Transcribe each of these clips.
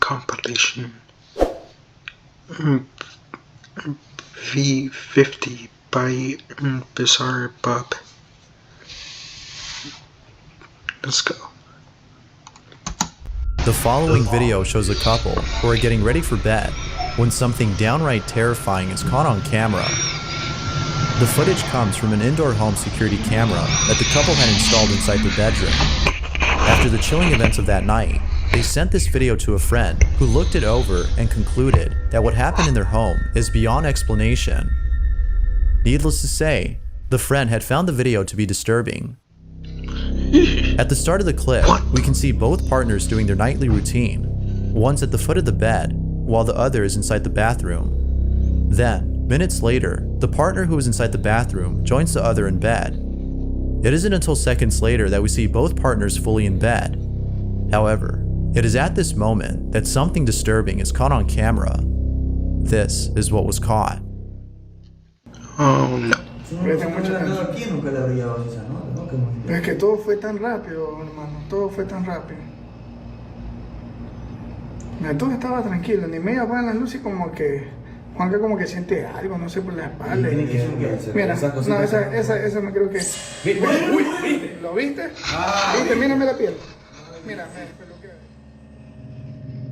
compilation V50 by Bizarre Bob. Let's go. The following video shows a couple who are getting ready for bed when something downright terrifying is caught on camera. The footage comes from an indoor home security camera that the couple had installed inside their bedroom. After the chilling events of that night, they sent this video to a friend who looked it over and concluded that what happened in their home is beyond explanation. Needless to say, the friend had found the video to be disturbing. At the start of the clip, we can see both partners doing their nightly routine. One's at the foot of the bed, while the other is inside the bathroom. Then, minutes later, the partner who is inside the bathroom joins the other in bed. It isn't until seconds later that we see both partners fully in bed. However, it is at this moment that something disturbing is caught on camera. This is what was caught. Oh no. Es que todo fue tan rápido, hermano, todo fue tan rápido. Todo estaba tranquilo, ni media apagan las luces y como que Juanca como que siente algo, no sé, por la espalda. Mira, no, esa me creo que... Uy, ¿lo viste? ¿Viste? Mírame la piel. Mira,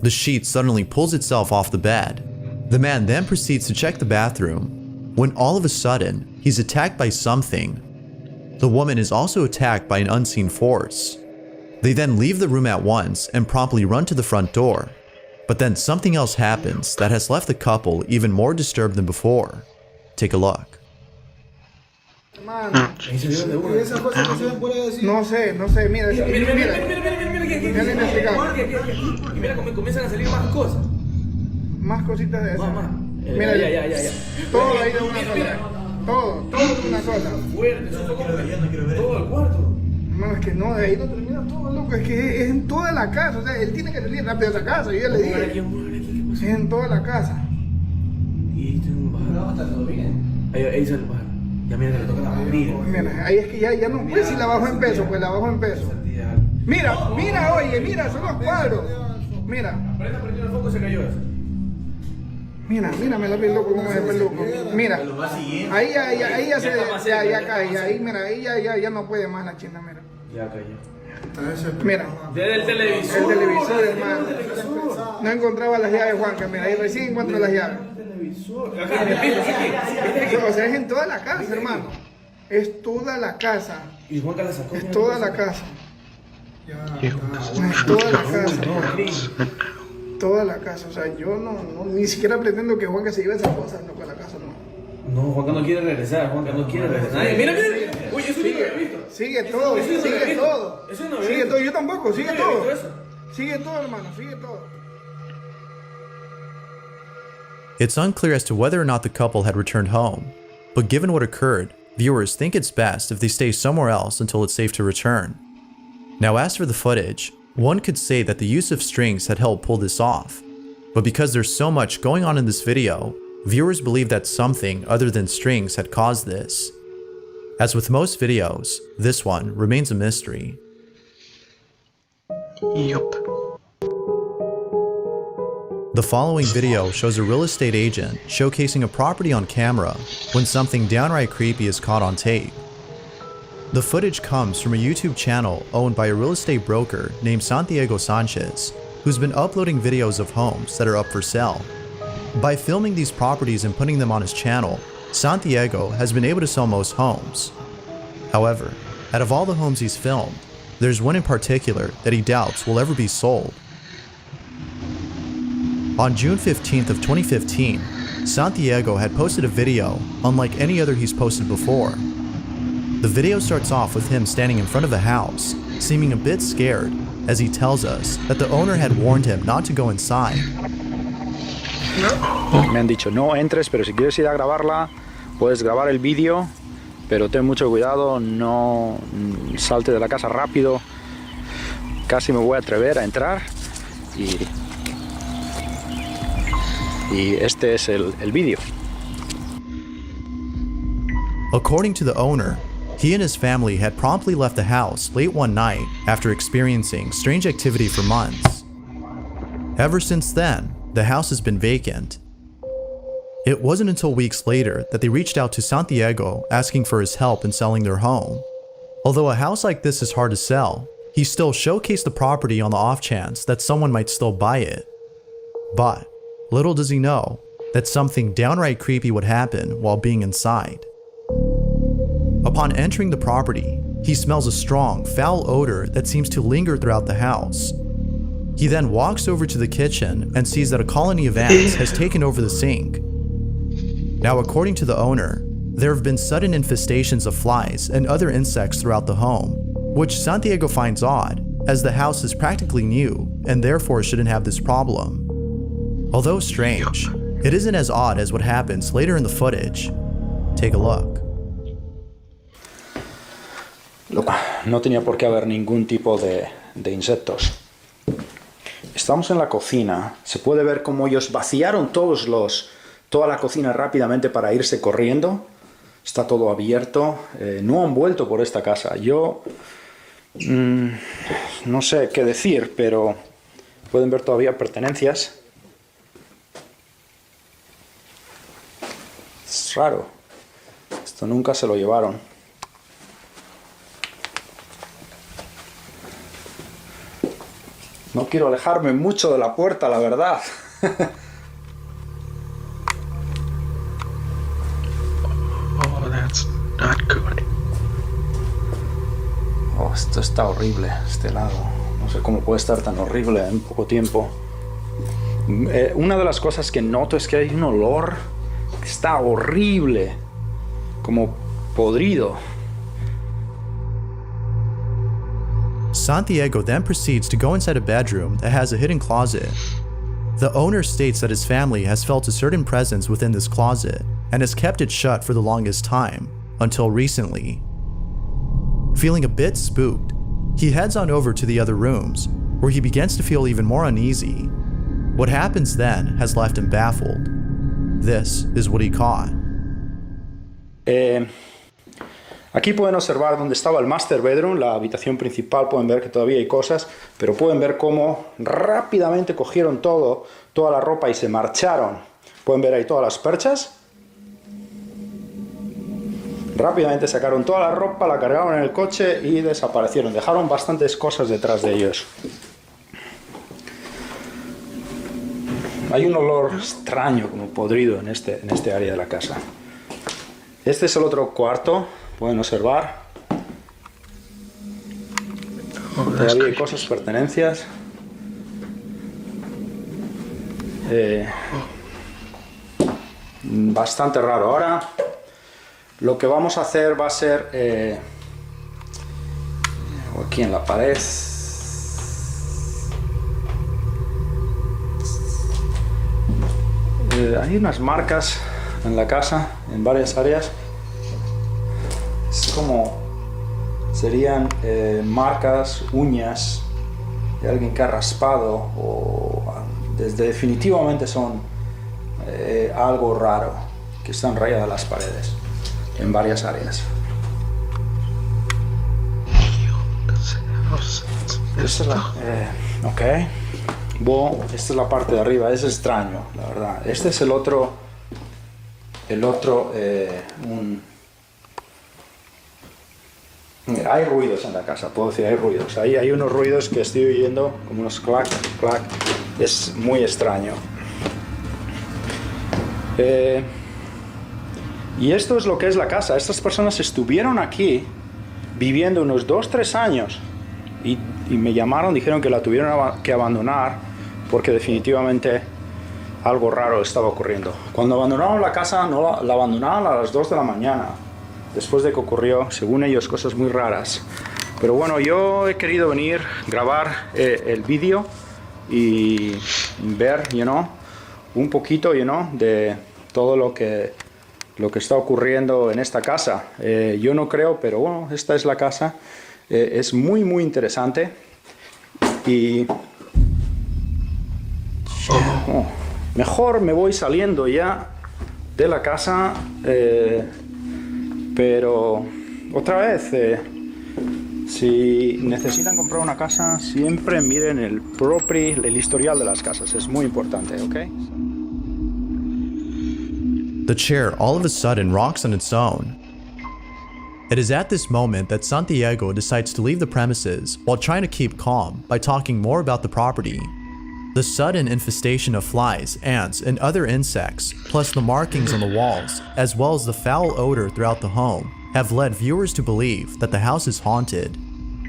The sheet suddenly pulls itself off the bed. The man then proceeds to check the bathroom, when all of a sudden, he's attacked by something. The woman is also attacked by an unseen force. They then leave the room at once and promptly run to the front door. But then something else happens that has left the couple even more disturbed than before. Take a look. No sé, mira, mira cómo comienzan a salir más cosas. Más cositas de esas. Mira, ya. Todo ahí de una sola. Todo de una sola. Fuerte, eso fue como todo el cuarto. Hermano, es que no, de ahí no termina todo, loco. Es que es en toda la casa. O sea, él tiene que salir rápido de esa casa. Yo ya le dije. Es en toda la casa. Y ahí está un pájaro. Está todo bien. Ahí sale el pájaro. Ya mira que le toca la barriga. Mira, ahí es que ya no puede si la bajo en peso, pues la bajo en peso. Mira, oye, mira, son los cuadros. Mira. Prendió el foco y se cayó eso. Mira, me la piel loco, como me ve loco. Mira, ahí ya se cae, ahí mira, ahí ya no puede más la china, mira. Ya cayó. Mira. Desde el televisor. El televisor, hermano. No encontraba las llaves, Juanca, mira, ahí recién encuentro las llaves. O sea, es en toda la casa, hermano. Es toda la casa. Y Juanca la sacó. Es toda la casa. Es toda la casa. Toda la casa, o sea, yo no ni siquiera pretendo que Juanca se lleve esas cosas, no, con la casa no. No, Juanca no quiere regresar, Juanca no quiere regresar. Mira. Uy, eso sí lo he visto. Sigue todo. Eso no Sigue todo, yo tampoco, sigue todo. Sigue todo, hermano, sigue todo. It's unclear as to whether or not the couple had returned home, but given what occurred, viewers think it's best if they stay somewhere else until it's safe to return. Now, as for the footage, one could say that the use of strings had helped pull this off, but because there's so much going on in this video, viewers believe that something other than strings had caused this. As with most videos, this one remains a mystery. Yup. The following video shows a real estate agent showcasing a property on camera when something downright creepy is caught on tape. The footage comes from a YouTube channel owned by a real estate broker named Santiago Sanchez, who's been uploading videos of homes that are up for sale. By filming these properties and putting them on his channel, Santiago has been able to sell most homes. However, out of all the homes he's filmed, there's one in particular that he doubts will ever be sold. On June 15th of 2015, Santiago had posted a video unlike any other he's posted before. The video starts off with him standing in front of a house, seeming a bit scared, as he tells us that the owner had warned him not to go inside. Me han dicho, no entres, pero si quieres ir a grabarla, puedes grabar el vídeo, pero ten mucho cuidado, no salte de la casa rápido. Casi me voy a atrever a entrar y este es el vídeo. According to the owner, he and his family had promptly left the house late one night after experiencing strange activity for months. Ever since then, the house has been vacant. It wasn't until weeks later that they reached out to Santiago asking for his help in selling their home. Although a house like this is hard to sell, he still showcased the property on the off chance that someone might still buy it. But little does he know that something downright creepy would happen while being inside. Upon entering the property, he smells a strong, foul odor that seems to linger throughout the house. He then walks over to the kitchen and sees that a colony of ants has taken over the sink. Now, according to the owner, there have been sudden infestations of flies and other insects throughout the home, which Santiago finds odd, as the house is practically new and therefore shouldn't have this problem. Although strange, it isn't as odd as what happens later in the footage. Take a look. No tenía por qué haber ningún tipo de insectos. Estamos en la cocina. Se puede ver cómo ellos vaciaron toda la cocina rápidamente para irse corriendo. Está todo abierto. No han vuelto por esta casa. Yo no sé qué decir, pero pueden ver todavía pertenencias. Es raro. Esto nunca se lo llevaron. No quiero alejarme mucho de la puerta, la verdad. Oh, that's not good. Oh, esto está horrible, este lado. No sé cómo puede estar tan horrible en poco tiempo. Una de las cosas que noto es que hay un olor que está horrible, como podrido. Santiago then proceeds to go inside a bedroom that has a hidden closet. The owner states that his family has felt a certain presence within this closet and has kept it shut for the longest time, until recently. Feeling a bit spooked, he heads on over to the other rooms, where he begins to feel even more uneasy. What happens then has left him baffled. This is what he caught. Aquí pueden observar dónde estaba el master bedroom, la habitación principal. Pueden ver que todavía hay cosas, pero pueden ver cómo rápidamente cogieron toda la ropa y se marcharon. Pueden ver ahí todas las perchas. Rápidamente sacaron toda la ropa, la cargaron en el coche y desaparecieron. Dejaron bastantes cosas detrás de ellos. Hay un olor extraño, como podrido, en este área de la casa. Este es el otro cuarto. Pueden observar. Todavía hay cosas, pertenencias. Bastante raro. Ahora lo que vamos a hacer va a ser aquí en la pared. Hay unas marcas en la casa, en varias áreas. Es como serían marcas, uñas de alguien que ha raspado, o definitivamente son algo raro que están rayadas las paredes en varias áreas. Esta es la, ok. Esta es la parte de arriba. Es extraño, la verdad. Este es el otro hay ruidos en la casa, puedo decir, hay ruidos. Ahí hay unos ruidos que estoy oyendo, como unos clac, clac. Es muy extraño. Y esto es lo que es la casa. Estas personas estuvieron aquí viviendo unos 2-3 años y me llamaron, dijeron que la tuvieron que abandonar porque definitivamente algo raro estaba ocurriendo. Cuando abandonaron la casa, no la abandonaron a las 2 de la mañana. Después de que ocurrió, según ellos, cosas muy raras. Pero bueno, yo he querido venir, grabar el vídeo y ver, un poquito, de todo lo que está ocurriendo en esta casa. Yo no creo, pero bueno, esta es la casa. Es muy, muy interesante. Y mejor me voy saliendo ya de la casa. Pero otra vez Si necesitan comprar una casa, siempre miren el historial de las casas. Es muy importante, ¿ok? The chair all of a sudden rocks on its own. It is at this moment that Santiago decides to leave the premises while trying to keep calm by talking more about the property. The sudden infestation of flies, ants, and other insects, plus the markings on the walls, as well as the foul odor throughout the home, have led viewers to believe that the house is haunted.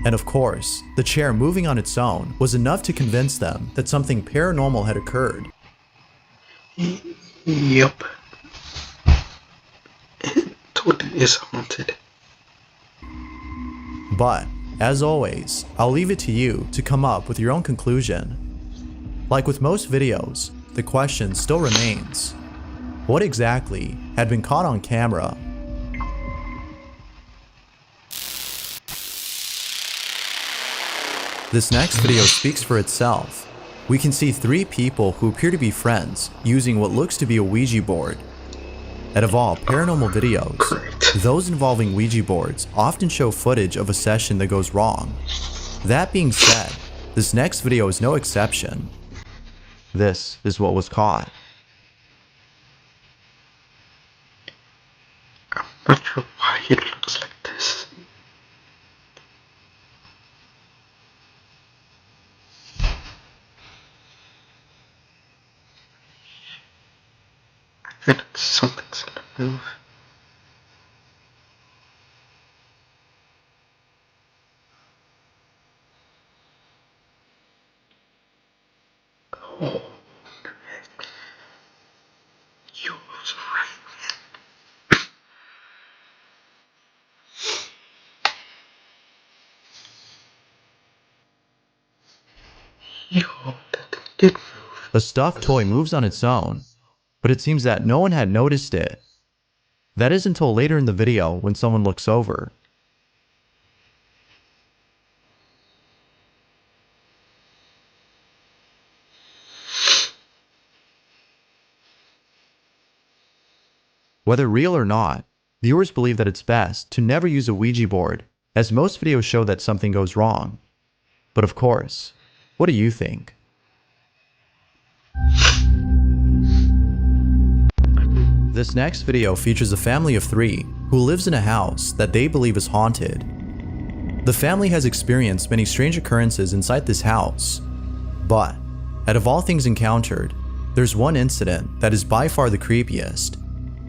And of course, the chair moving on its own was enough to convince them that something paranormal had occurred. Yup. It totally is haunted. But, as always, I'll leave it to you to come up with your own conclusion. Like with most videos, the question still remains: what exactly had been caught on camera? This next video speaks for itself. We can see 3 people who appear to be friends using what looks to be a Ouija board. And of all paranormal videos, those involving Ouija boards often show footage of a session that goes wrong. That being said, this next video is no exception. This is what was caught. I'm not sure why it looks like this. I think something's gonna move. Oh, you was right, man. Yo, that thing did move. A stuffed toy moves on its own, but it seems that no one had noticed it. That is until later in the video when someone looks over. Whether real or not, viewers believe that it's best to never use a Ouija board, as most videos show that something goes wrong. But of course, what do you think? This next video features a family of 3 who lives in a house that they believe is haunted. The family has experienced many strange occurrences inside this house, but out of all things encountered, there's one incident that is by far the creepiest.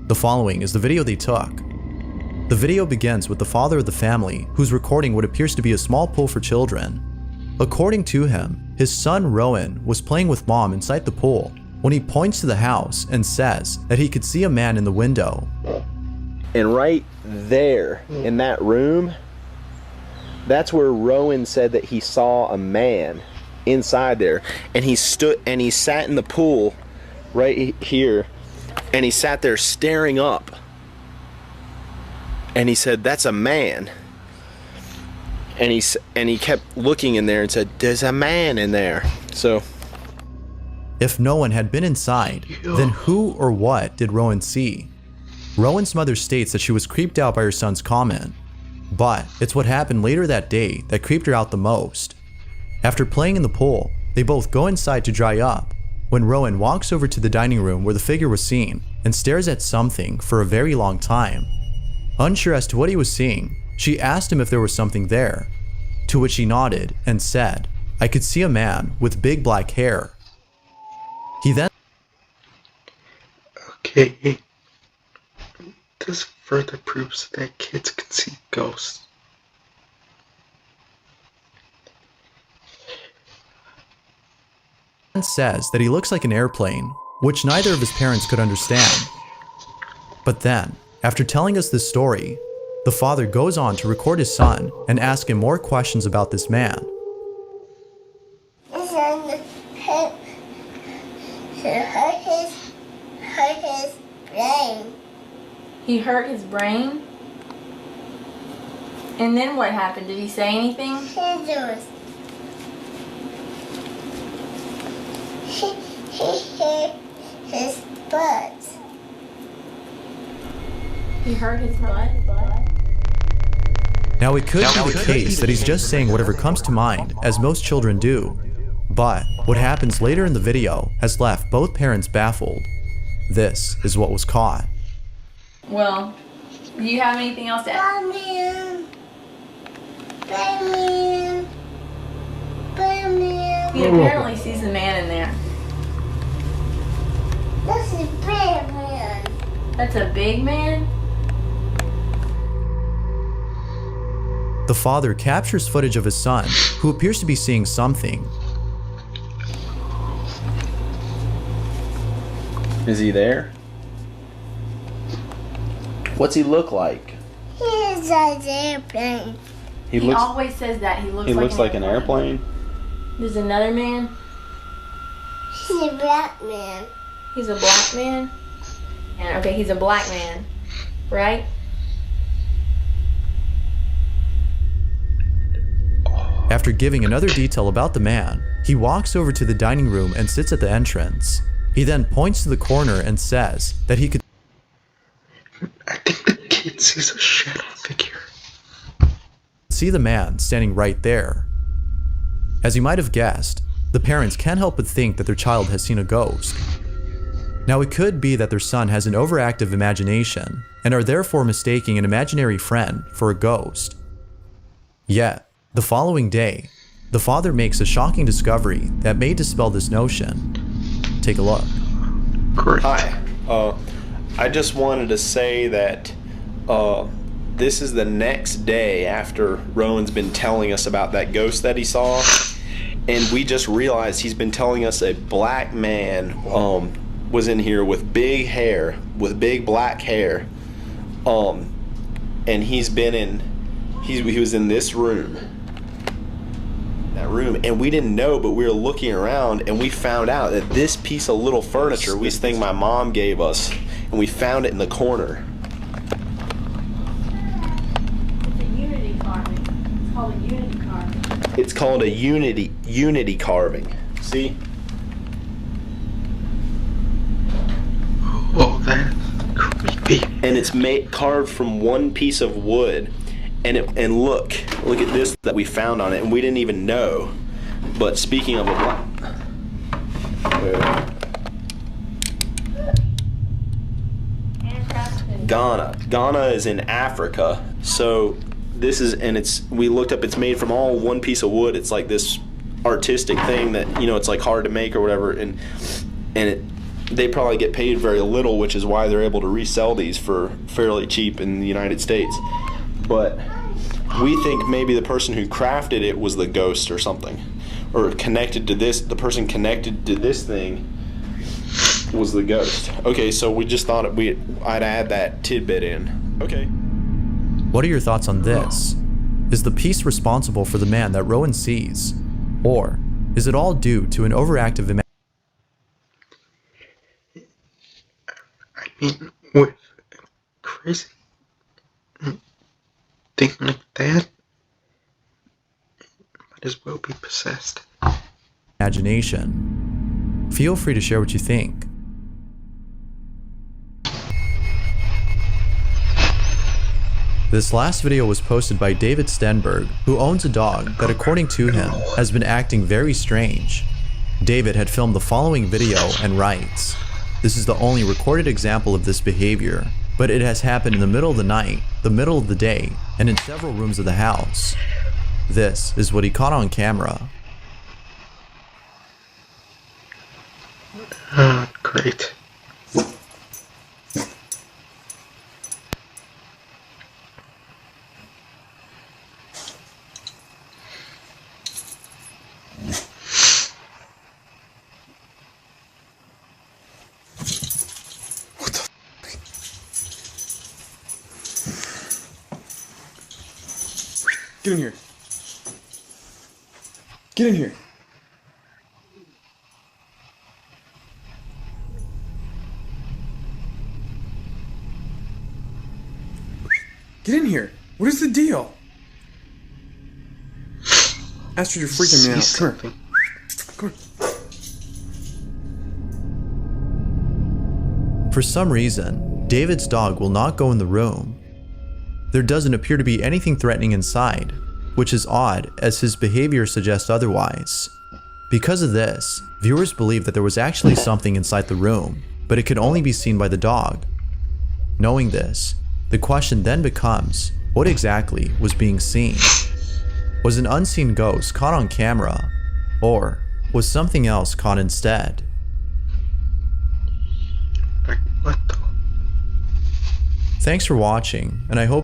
The following is the video they took. The video begins with the father of the family who's recording what appears to be a small pool for children. According to him, his son Rowan was playing with mom inside the pool when he points to the house and says that he could see a man in the window. And right there in that room, that's where Rowan said that he saw a man inside there. And he sat in the pool right here, and he sat there staring up. And he said, "That's a man." And he kept looking in there and said, "There's a man in there." So if no one had been inside, then who or what did Rowan see? Rowan's mother states that she was creeped out by her son's comment, but it's what happened later that day that creeped her out the most. After playing in the pool, they both go inside to dry up, when Rowan walks over to the dining room where the figure was seen and stares at something for a very long time. Unsure as to what he was seeing, she asked him if there was something there, to which he nodded and said, "I could see a man with big black hair." He then Okay. This further proves that kids can see ghosts. says that he looks like an airplane, which neither of his parents could understand. But then, after telling us this story, the father goes on to record his son and ask him more questions about this man. He hurt his brain? And then what happened? Did he say anything? He hit his butt. He hurt his butt? Now it could be the case that he's just saying whatever comes to mind, as most children do. But what happens later in the video has left both parents baffled. This is what was caught. Well, do you have anything else to add? Batman. Batman. Batman. He apparently sees a man in there. This is Batman. That's a big man? The father captures footage of his son, who appears to be seeing something. Is he there? What's he look like? He's an airplane. He always says that. He looks like an airplane. There's another man. He's a black man. He's a black man? And okay, he's a black man, right? After giving another detail about the man, he walks over to the dining room and sits at the entrance. He then points to the corner and says that he could I think the kid sees a shadow figure. see the man standing right there. As you might have guessed, the parents can't help but think that their child has seen a ghost. Now it could be that their son has an overactive imagination and are therefore mistaking an imaginary friend for a ghost. Yet, the following day, the father makes a shocking discovery that may dispel this notion. Take a look. Great. Hi. I just wanted to say that this is the next day after Rowan's been telling us about that ghost that he saw, and we just realized he's been telling us a black man was in here with big hair, with big black hair, and he was in this room. That room, and we didn't know, but we were looking around and we found out that this piece of little furniture, this thing my mom gave us, and we found it in the corner. It's a unity carving. It's called a unity carving. It's called a unity carving. See? Oh, that's creepy. And it's carved from one piece of wood. And look at this that we found on it, and we didn't even know. But speaking of a black, Ghana is in Africa. So this is, and we looked up. It's made from all one piece of wood. It's like this artistic thing that it's like hard to make or whatever, and they probably get paid very little, which is why they're able to resell these for fairly cheap in the United States. But we think maybe the person who crafted it was the ghost or something, or connected to this. The person connected to this thing was the ghost. Okay, so we just thought I'd add that tidbit in. Okay. What are your thoughts on this? Is the piece responsible for the man that Rowan sees? Or is it all due to an overactive imagination? I mean, with crazy thing like that, might as well be possessed. Imagination. Feel free to share what you think. This last video was posted by David Stenberg, who owns a dog that, according to him, has been acting very strange. David had filmed the following video and writes, "This is the only recorded example of this behavior, but it has happened in the middle of the night, the middle of the day, and in several rooms of the house. This is what he caught on camera." Great. Get in here. Get in here. Get in here. What is the deal? Astrid, you're freaking me out. Come here. Come here. For some reason, David's dog will not go in the room. There doesn't appear to be anything threatening inside, which is odd as his behavior suggests otherwise. Because of this, viewers believe that there was actually something inside the room, but it could only be seen by the dog. Knowing this, the question then becomes, what exactly was being seen? Was an unseen ghost caught on camera, or was something else caught instead? Like, what the? Thanks for watching, and I hope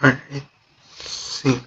Alright. See you.